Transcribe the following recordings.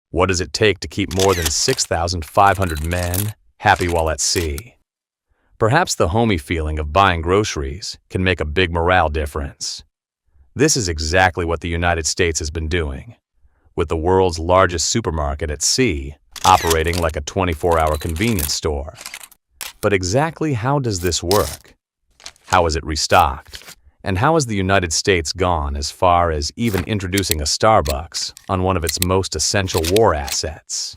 What does it take to keep more than 6,500 men happy while at sea? Perhaps the homey feeling of buying groceries can make a big morale difference. This is exactly what the United States has been doing, with the world's largest supermarket at sea operating like a 24-hour convenience store. But exactly how does this work? How is it restocked? And how has the United States gone as far as even introducing a Starbucks on one of its most essential war assets?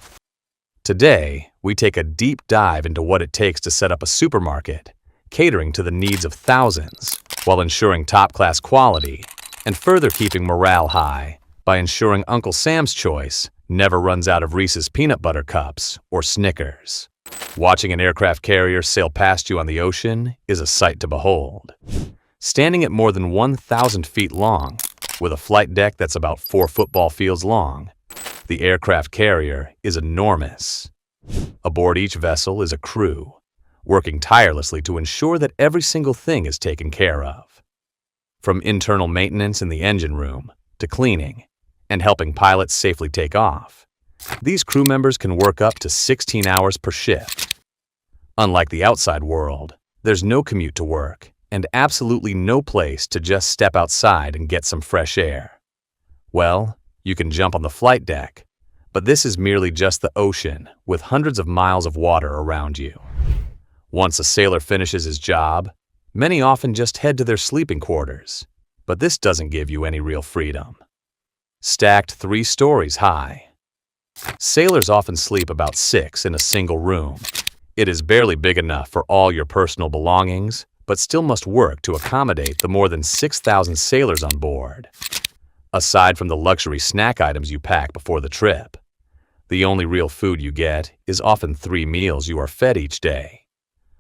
Today, we take a deep dive into what it takes to set up a supermarket, catering to the needs of thousands, while ensuring top-class quality and further keeping morale high by ensuring Uncle Sam's Choice never runs out of Reese's peanut butter cups or Snickers. Watching an aircraft carrier sail past you on the ocean is a sight to behold. Standing at more than 1,000 feet long, with a flight deck that's about 4 football fields long, the aircraft carrier is enormous. Aboard each vessel is a crew, working tirelessly to ensure that every single thing is taken care of. From internal maintenance in the engine room to cleaning and helping pilots safely take off, these crew members can work up to 16 hours per shift. Unlike the outside world, there's no commute to work and absolutely no place to just step outside and get some fresh air. Well, you can jump on the flight deck, but this is merely just the ocean with hundreds of miles of water around you. Once a sailor finishes his job, many often just head to their sleeping quarters, but this doesn't give you any real freedom. Stacked 3 stories high. Sailors often sleep about 6 in a single room. It is barely big enough for all your personal belongings, but still must work to accommodate the more than 6,000 sailors on board. Aside from the luxury snack items you pack before the trip, the only real food you get is often 3 meals you are fed each day.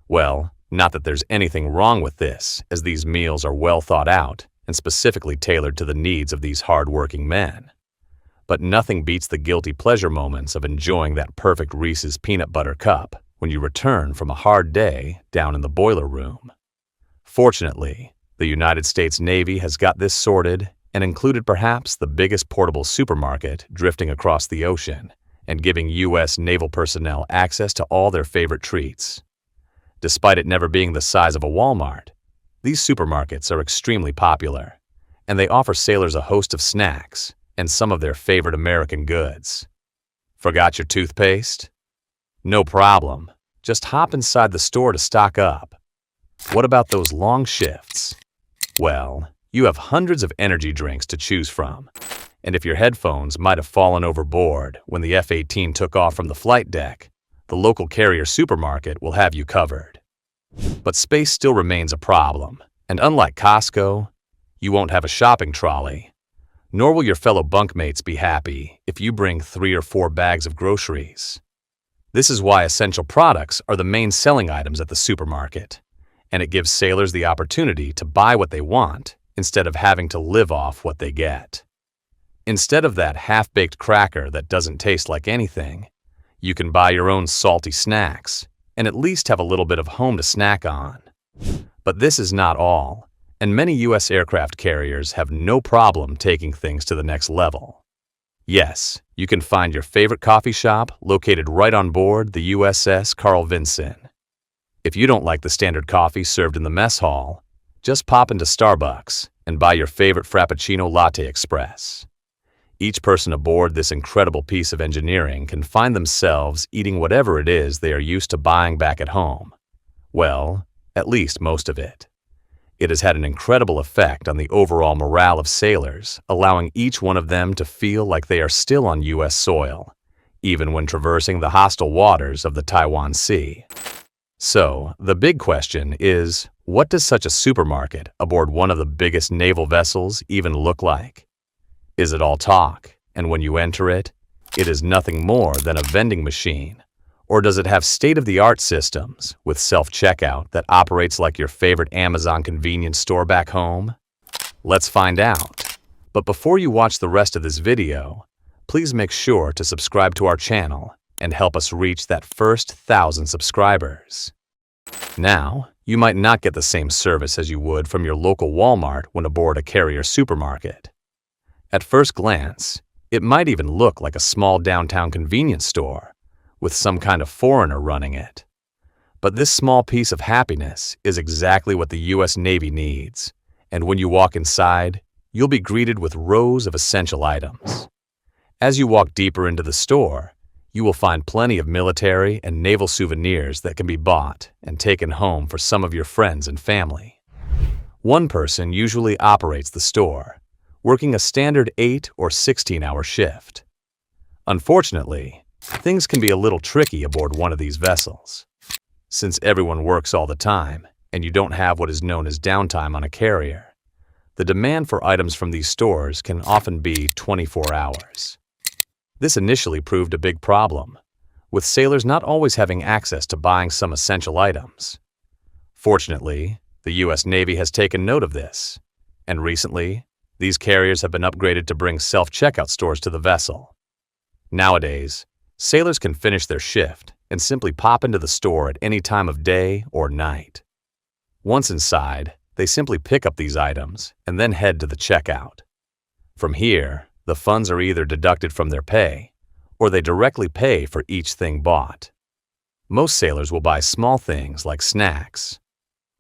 Well, not that there's anything wrong with this, as these meals are well thought out and specifically tailored to the needs of these hard-working men. But nothing beats the guilty pleasure moments of enjoying that perfect Reese's peanut butter cup when you return from a hard day down in the boiler room. Fortunately, the United States Navy has got this sorted and included perhaps the biggest portable supermarket drifting across the ocean and giving U.S. naval personnel access to all their favorite treats. Despite it never being the size of a Walmart, these supermarkets are extremely popular, and they offer sailors a host of snacks and some of their favorite American goods. Forgot your toothpaste? No problem. Just hop inside the store to stock up. What about those long shifts? Well, you have hundreds of energy drinks to choose from, and if your headphones might have fallen overboard when the F-18 took off from the flight deck, the local carrier supermarket will have you covered. But space still remains a problem, and unlike Costco, you won't have a shopping trolley, nor will your fellow bunkmates be happy if you bring 3 or 4 bags of groceries. This is why essential products are the main selling items at the supermarket, and it gives sailors the opportunity to buy what they want instead of having to live off what they get. Instead of that half-baked cracker that doesn't taste like anything, you can buy your own salty snacks and at least have a little bit of home to snack on. But this is not all, and many U.S. aircraft carriers have no problem taking things to the next level. Yes, you can find your favorite coffee shop located right on board the USS Carl Vinson. If you don't like the standard coffee served in the mess hall, just pop into Starbucks and buy your favorite Frappuccino Latte Express. Each person aboard this incredible piece of engineering can find themselves eating whatever it is they are used to buying back at home. Well, at least most of it. It has had an incredible effect on the overall morale of sailors, allowing each one of them to feel like they are still on U.S. soil, even when traversing the hostile waters of the Taiwan Sea. So, the big question is, what does such a supermarket aboard one of the biggest naval vessels even look like? Is it all talk, and when you enter it, it is nothing more than a vending machine? Or does it have state-of-the-art systems with self-checkout that operates like your favorite Amazon convenience store back home? Let's find out. But before you watch the rest of this video, please make sure to subscribe to our channel and help us reach that first 1,000 subscribers. Now, you might not get the same service as you would from your local Walmart when aboard a carrier supermarket. At first glance, It might even look like a small downtown convenience store, with some kind of foreigner running it. But this small piece of happiness is exactly what the U.S. Navy needs, and when you walk inside, you'll be greeted with rows of essential items. As you walk deeper into the store, you will find plenty of military and naval souvenirs that can be bought and taken home for some of your friends and family. One person usually operates the store, working a standard 8 or 16-hour shift. Unfortunately, things can be a little tricky aboard one of these vessels. Since everyone works all the time, and you don't have what is known as downtime on a carrier, the demand for items from these stores can often be 24 hours. This initially proved a big problem, with sailors not always having access to buying some essential items. Fortunately, the U.S. Navy has taken note of this, and recently, these carriers have been upgraded to bring self-checkout stores to the vessel. Nowadays, sailors can finish their shift and simply pop into the store at any time of day or night. Once inside, they simply pick up these items and then head to the checkout. From here, the funds are either deducted from their pay, or they directly pay for each thing bought. Most sailors will buy small things like snacks.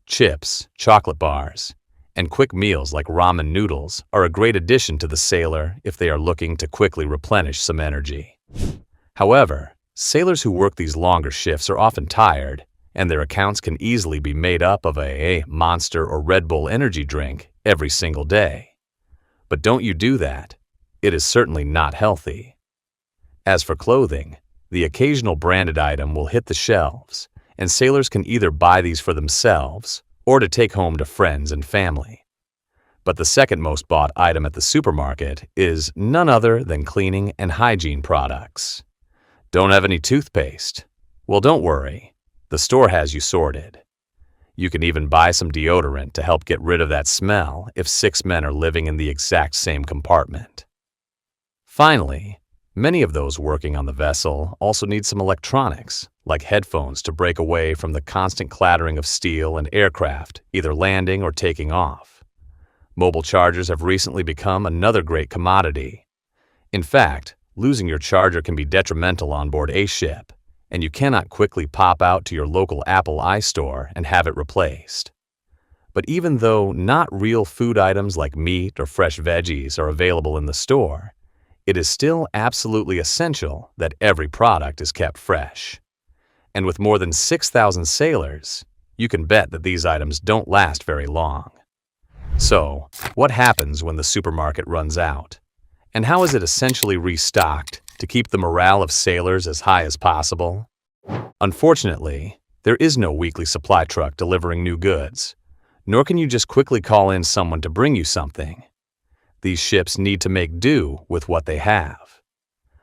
Chips, chocolate bars, and quick meals like ramen noodles are a great addition to the sailor if they are looking to quickly replenish some energy. However, sailors who work these longer shifts are often tired, and their accounts can easily be made up of a Monster or Red Bull energy drink every single day. But don't you do that. It is certainly not healthy. As for clothing, the occasional branded item will hit the shelves, and sailors can either buy these for themselves or to take home to friends and family. But the second most bought item at the supermarket is none other than cleaning and hygiene products. Don't have any toothpaste? Well, don't worry. The store has you sorted. You can even buy some deodorant to help get rid of that smell if 6 men are living in the exact same compartment. Finally, many of those working on the vessel also need some electronics, like headphones to break away from the constant clattering of steel and aircraft, either landing or taking off. Mobile chargers have recently become another great commodity. In fact, losing your charger can be detrimental on board a ship, and you cannot quickly pop out to your local Apple iStore and have it replaced. But even though not real food items like meat or fresh veggies are available in the store, it is still absolutely essential that every product is kept fresh. And with more than 6,000 sailors, you can bet that these items don't last very long. So, what happens when the supermarket runs out? And how is it essentially restocked to keep the morale of sailors as high as possible? Unfortunately, there is no weekly supply truck delivering new goods, nor can you just quickly call in someone to bring you something. These ships need to make do with what they have.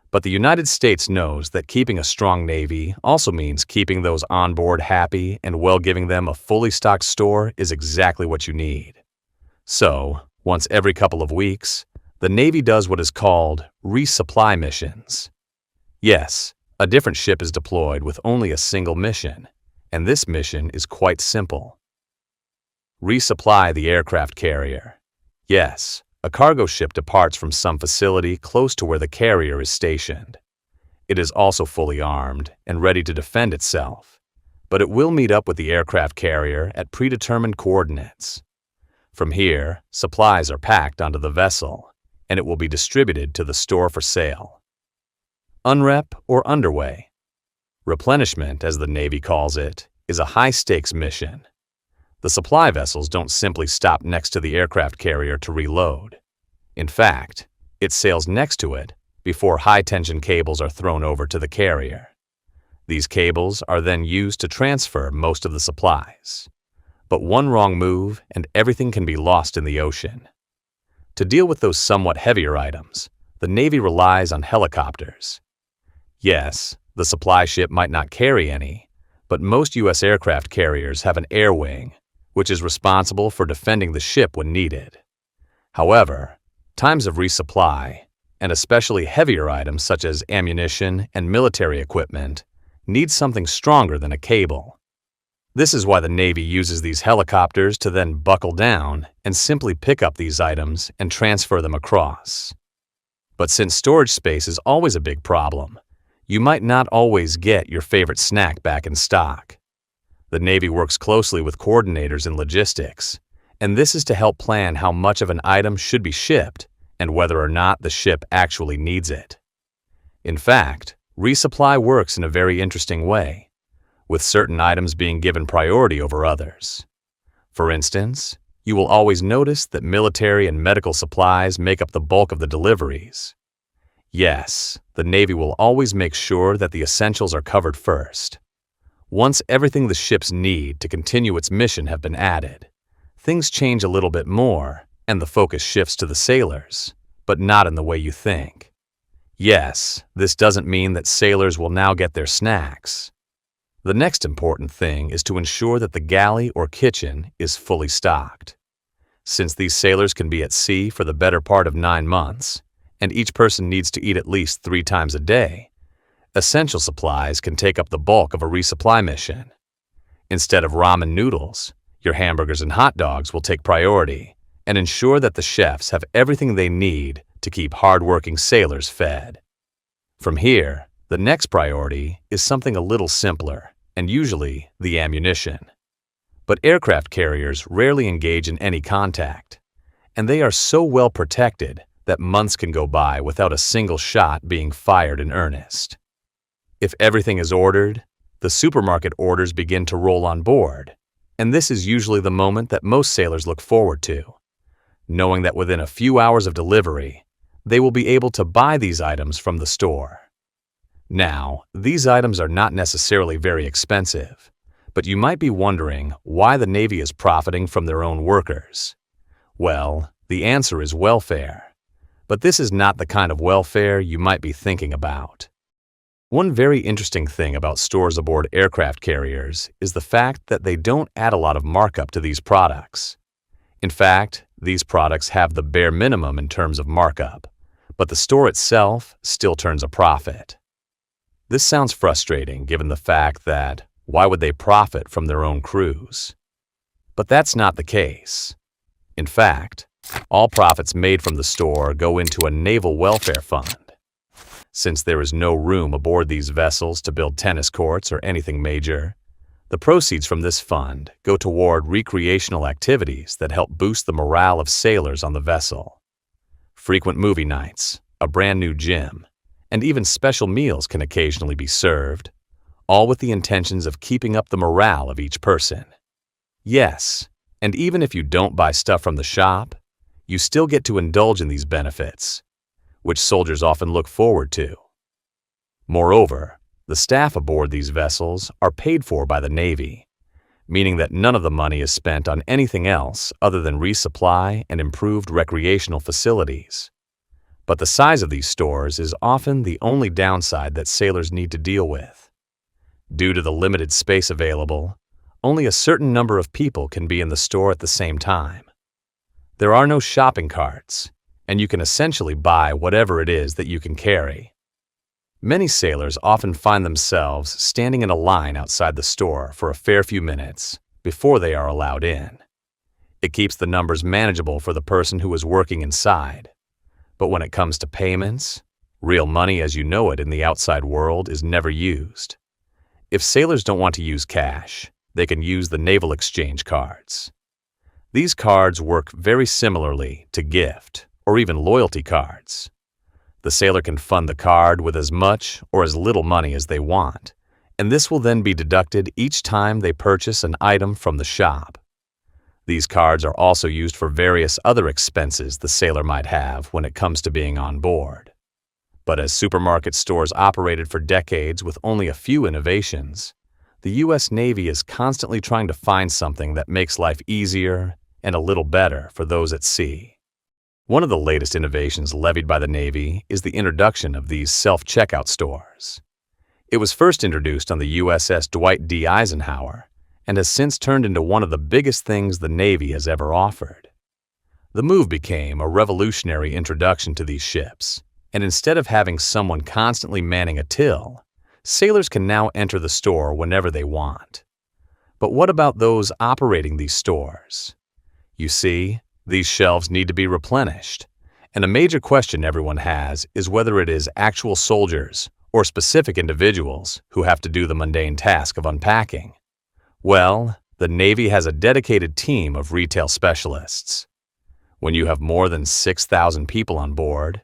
But the United States knows that keeping a strong Navy also means keeping those on board happy and giving them a fully stocked store is exactly what you need. So, once every couple of weeks, the Navy does what is called resupply missions. Yes, a different ship is deployed with only a single mission, and this mission is quite simple. Resupply the aircraft carrier. Yes, a cargo ship departs from some facility close to where the carrier is stationed. It is also fully armed and ready to defend itself, but it will meet up with the aircraft carrier at predetermined coordinates. From here, supplies are packed onto the vessel, and it will be distributed to the store for sale. Unrep or underway. Replenishment, as the Navy calls it, is a high-stakes mission. The supply vessels don't simply stop next to the aircraft carrier to reload. In fact, it sails next to it before high-tension cables are thrown over to the carrier. These cables are then used to transfer most of the supplies. But one wrong move and everything can be lost in the ocean. To deal with those somewhat heavier items, the Navy relies on helicopters. Yes, the supply ship might not carry any, but most U.S. aircraft carriers have an air wing, which is responsible for defending the ship when needed. However, times of resupply, and especially heavier items such as ammunition and military equipment, need something stronger than a cable. This is why the Navy uses these helicopters to then buckle down and simply pick up these items and transfer them across. But since storage space is always a big problem, you might not always get your favorite snack back in stock. The Navy works closely with coordinators in logistics, and this is to help plan how much of an item should be shipped and whether or not the ship actually needs it. In fact, resupply works in a very interesting way, with certain items being given priority over others. For instance, you will always notice that military and medical supplies make up the bulk of the deliveries. Yes, the Navy will always make sure that the essentials are covered first. Once everything the ships need to continue its mission have been added, things change a little bit more and the focus shifts to the sailors, but not in the way you think. Yes, this doesn't mean that sailors will now get their snacks. The next important thing is to ensure that the galley or kitchen is fully stocked. Since these sailors can be at sea for the better part of 9 months, and each person needs to eat at least 3 times a day, essential supplies can take up the bulk of a resupply mission. Instead of ramen noodles, your hamburgers and hot dogs will take priority and ensure that the chefs have everything they need to keep hard-working sailors fed. From here, the next priority is something a little simpler, and usually the ammunition. But aircraft carriers rarely engage in any contact, and they are so well protected that months can go by without a single shot being fired in earnest. If everything is ordered, the supermarket orders begin to roll on board, and this is usually the moment that most sailors look forward to, knowing that within a few hours of delivery, they will be able to buy these items from the store. Now, these items are not necessarily very expensive, but you might be wondering why the Navy is profiting from their own workers. Well, the answer is welfare, but this is not the kind of welfare you might be thinking about. One very interesting thing about stores aboard aircraft carriers is the fact that they don't add a lot of markup to these products. In fact, these products have the bare minimum in terms of markup, but the store itself still turns a profit. This sounds frustrating given the fact that why would they profit from their own crews? But that's not the case. In fact, all profits made from the store go into a naval welfare fund. Since there is no room aboard these vessels to build tennis courts or anything major, the proceeds from this fund go toward recreational activities that help boost the morale of sailors on the vessel. Frequent movie nights, a brand new gym, and even special meals can occasionally be served, all with the intentions of keeping up the morale of each person. Yes, and even if you don't buy stuff from the shop, you still get to indulge in these benefits, which soldiers often look forward to. Moreover, the staff aboard these vessels are paid for by the Navy, meaning that none of the money is spent on anything else other than resupply and improved recreational facilities. But the size of these stores is often the only downside that sailors need to deal with. Due to the limited space available, only a certain number of people can be in the store at the same time. There are no shopping carts, and you can essentially buy whatever it is that you can carry. Many sailors often find themselves standing in a line outside the store for a fair few minutes before they are allowed in. It keeps the numbers manageable for the person who is working inside. But when it comes to payments, real money as you know it in the outside world is never used. If sailors don't want to use cash, they can use the naval exchange cards. These cards work very similarly to gift or even loyalty cards. The sailor can fund the card with as much or as little money as they want, and this will then be deducted each time they purchase an item from the shop. These cards are also used for various other expenses the sailor might have when it comes to being on board. But as supermarket stores operated for decades with only a few innovations, the U.S. Navy is constantly trying to find something that makes life easier and a little better for those at sea. One of the latest innovations levied by the Navy is the introduction of these self-checkout stores. It was first introduced on the USS Dwight D. Eisenhower and has since turned into one of the biggest things the Navy has ever offered. The move became a revolutionary introduction to these ships, and instead of having someone constantly manning a till, sailors can now enter the store whenever they want. But what about those operating these stores? You see, these shelves need to be replenished, And a major question everyone has is whether it is actual soldiers or specific individuals who have to do the mundane task of unpacking. Well, the Navy has a dedicated team of retail specialists. When you have more than 6,000 people on board,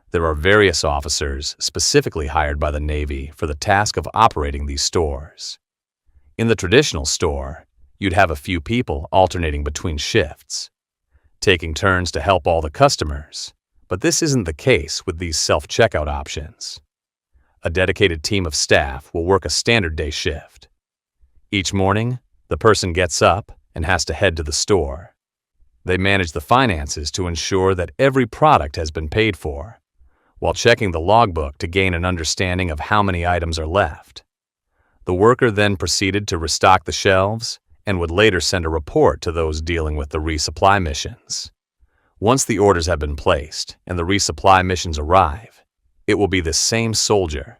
there are various officers specifically hired by the Navy for the task of operating these stores. In the traditional store, you'd have a few people alternating between shifts, taking turns to help all the customers, but this isn't the case with these self-checkout options. A dedicated team of staff will work a standard day shift. Each morning, the person gets up and has to head to the store. They manage the finances to ensure that every product has been paid for, while checking the logbook to gain an understanding of how many items are left. The worker then proceeded to restock the shelves and would later send a report to those dealing with the resupply missions. Once the orders have been placed and the resupply missions arrive, it will be the same soldier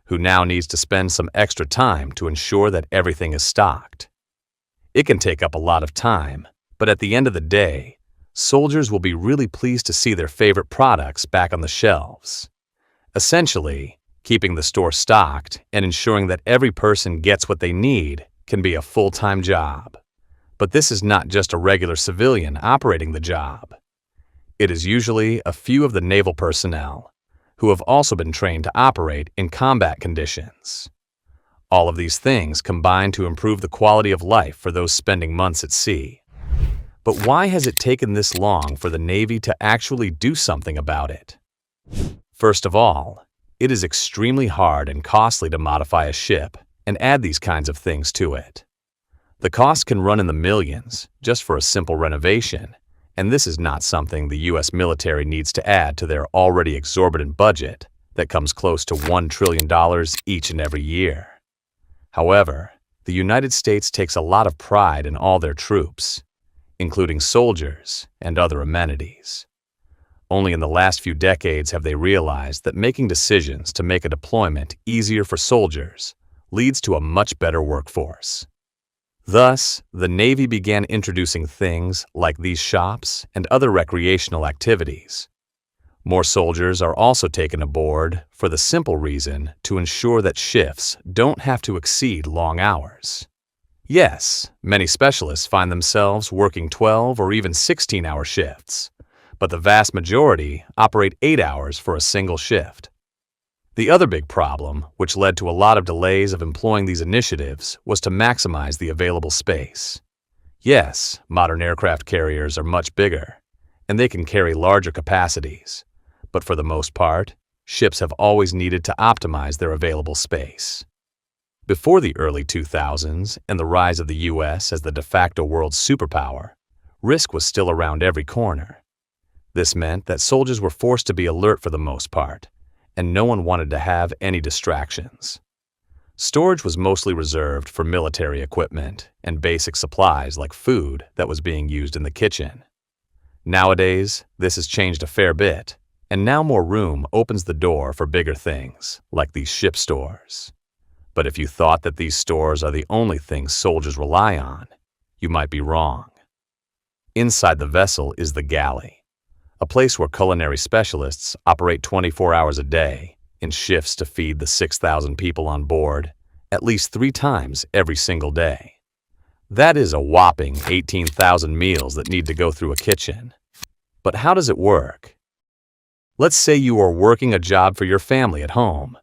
who now needs to spend some extra time to ensure that everything is stocked. It can take up a lot of time, but at the end of the day, soldiers will be really pleased to see their favorite products back on the shelves. Essentially, keeping the store stocked and ensuring that every person gets what they need can be a full-time job. But this is not just a regular civilian operating the job. It is usually a few of the naval personnel who have also been trained to operate in combat conditions. All of these things combine to improve the quality of life for those spending months at sea. But why has it taken this long for the Navy to actually do something about it? First of all, it is extremely hard and costly to modify a ship and add these kinds of things to it. The cost can run in the millions just for a simple renovation, and this is not something the U.S. military needs to add to their already exorbitant budget that comes close to $1 trillion each and every year. However, the United States takes a lot of pride in all their troops, including soldiers and other amenities. Only in the last few decades have they realized that making decisions to make a deployment easier for soldiers leads to a much better workforce. Thus, the Navy began introducing things like these shops and other recreational activities. More soldiers are also taken aboard for the simple reason to ensure that shifts don't have to exceed long hours. Yes, many specialists find themselves working 12 or even 16-hour shifts, but the vast majority operate 8 hours for a single shift. The other big problem, which led to a lot of delays of employing these initiatives, was to maximize the available space. Yes, modern aircraft carriers are much bigger, and they can carry larger capacities, but for the most part, ships have always needed to optimize their available space. Before the early 2000s and the rise of the U.S. as the de facto world superpower, risk was still around every corner. This meant that soldiers were forced to be alert for the most part, and no one wanted to have any distractions. Storage was mostly reserved for military equipment and basic supplies like food that was being used in the kitchen. Nowadays, this has changed a fair bit, and now more room opens the door for bigger things, like these ship stores. But if you thought that these stores are the only things soldiers rely on, you might be wrong. Inside the vessel is the galley, a place where culinary specialists operate 24 hours a day in shifts to feed the 6,000 people on board at least 3 times every single day. That is a whopping 18,000 meals that need to go through a kitchen. But how does it work? Let's say you are working a job for your family at home,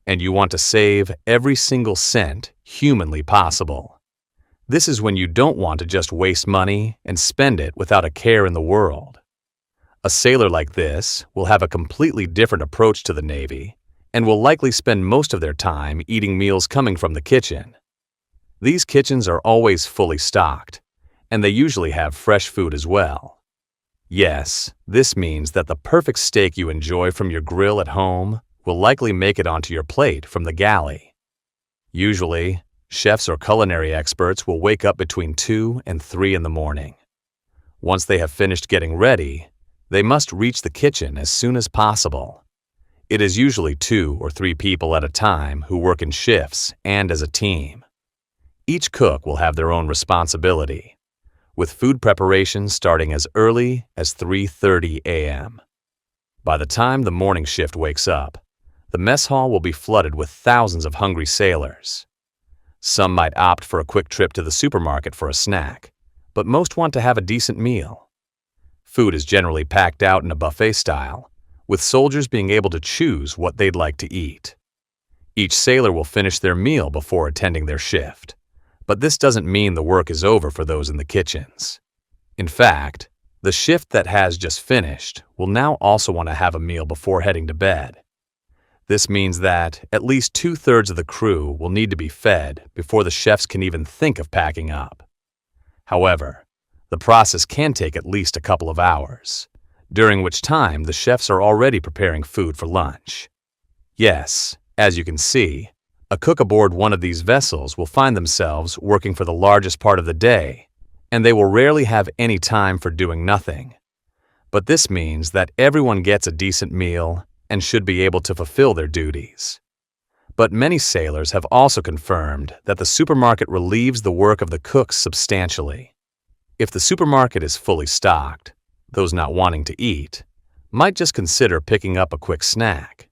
and you want to save every single cent humanly possible. This is when you don't want to just waste money and spend it without a care in the world. A sailor like this will have a completely different approach to the Navy and will likely spend most of their time eating meals coming from the kitchen. These kitchens are always fully stocked, and they usually have fresh food as well. Yes, this means that the perfect steak you enjoy from your grill at home will likely make it onto your plate from the galley. Usually, chefs or culinary experts will wake up between 2 and 3 in the morning. Once they have finished getting ready, they must reach the kitchen as soon as possible. It is usually 2 or 3 people at a time who work in shifts and as a team. Each cook will have their own responsibility, with food preparation starting as early as 3:30 a.m. By the time the morning shift wakes up, the mess hall will be flooded with thousands of hungry sailors. Some might opt for a quick trip to the supermarket for a snack, but most want to have a decent meal. Food is generally packed out in a buffet style, with soldiers being able to choose what they'd like to eat. Each sailor will finish their meal before attending their shift, but this doesn't mean the work is over for those in the kitchens. In fact, the shift that has just finished will now also want to have a meal before heading to bed. This means that at least 2/3 of the crew will need to be fed before the chefs can even think of packing up. However, the process can take at least a couple of hours, during which time the chefs are already preparing food for lunch. Yes, as you can see, a cook aboard one of these vessels will find themselves working for the largest part of the day, and they will rarely have any time for doing nothing. But this means that everyone gets a decent meal and should be able to fulfill their duties. But many sailors have also confirmed that the supermarket relieves the work of the cooks substantially. If the supermarket is fully stocked, those not wanting to eat might just consider picking up a quick snack.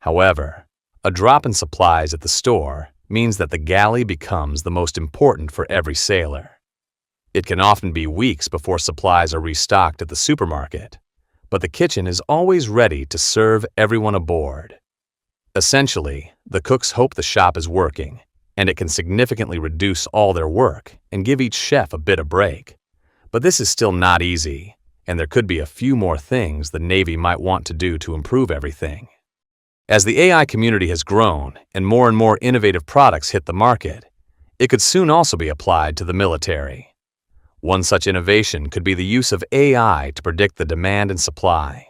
However, a drop in supplies at the store means that the galley becomes the most important for every sailor. It can often be weeks before supplies are restocked at the supermarket, but the kitchen is always ready to serve everyone aboard. Essentially, the cooks hope the shop is working, and it can significantly reduce all their work and give each chef a bit of break. But this is still not easy, and there could be a few more things the Navy might want to do to improve everything. As the AI community has grown and more innovative products hit the market, it could soon also be applied to the military. One such innovation could be the use of AI to predict the demand and supply.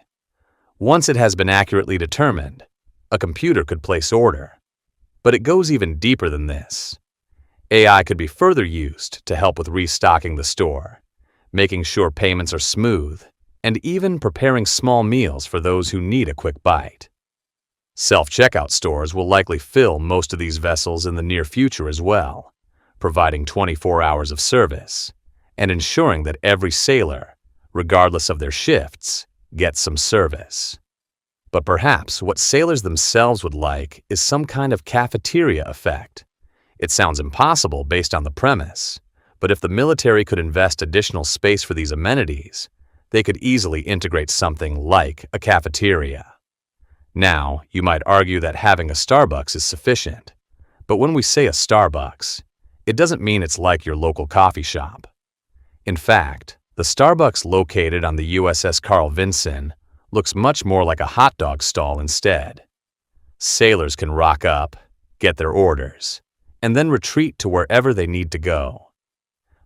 Once it has been accurately determined, a computer could place order. But it goes even deeper than this. AI could be further used to help with restocking the store, making sure payments are smooth, and even preparing small meals for those who need a quick bite. Self-checkout stores will likely fill most of these vessels in the near future as well, providing 24 hours of service and ensuring that every sailor, regardless of their shifts, gets some service. But perhaps what sailors themselves would like is some kind of cafeteria effect. It sounds impossible based on the premise, but if the military could invest additional space for these amenities, they could easily integrate something like a cafeteria. Now, you might argue that having a Starbucks is sufficient, but when we say a Starbucks, it doesn't mean it's like your local coffee shop. In fact, the Starbucks located on the USS Carl Vinson looks much more like a hot dog stall instead. Sailors can rock up, get their orders, and then retreat to wherever they need to go.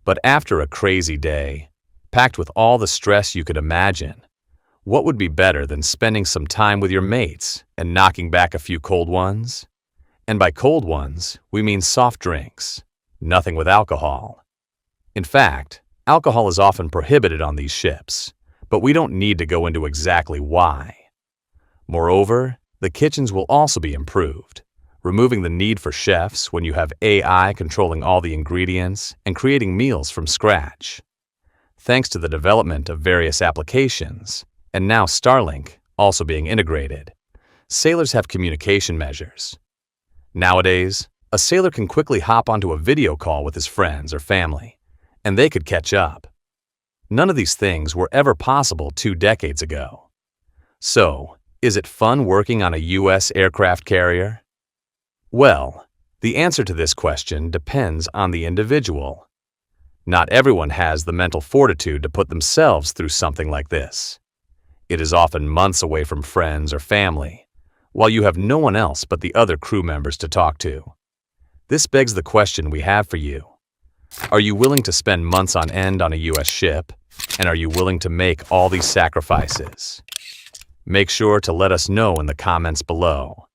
But after a crazy day, packed with all the stress you could imagine, what would be better than spending some time with your mates and knocking back a few cold ones? And by cold ones, we mean soft drinks, nothing with alcohol. In fact, alcohol is often prohibited on these ships, but we don't need to go into exactly why. Moreover, the kitchens will also be improved, removing the need for chefs when you have AI controlling all the ingredients and creating meals from scratch. Thanks to the development of various applications, and now Starlink also being integrated, sailors have communication measures. Nowadays, a sailor can quickly hop onto a video call with his friends or family, and they could catch up. None of these things were ever possible 2 decades ago. So, is it fun working on a U.S. aircraft carrier? Well, the answer to this question depends on the individual. Not everyone has the mental fortitude to put themselves through something like this. It is often months away from friends or family, while you have no one else but the other crew members to talk to. This begs the question we have for you. Are you willing to spend months on end on a U.S. ship, and are you willing to make all these sacrifices? Make sure to let us know in the comments below.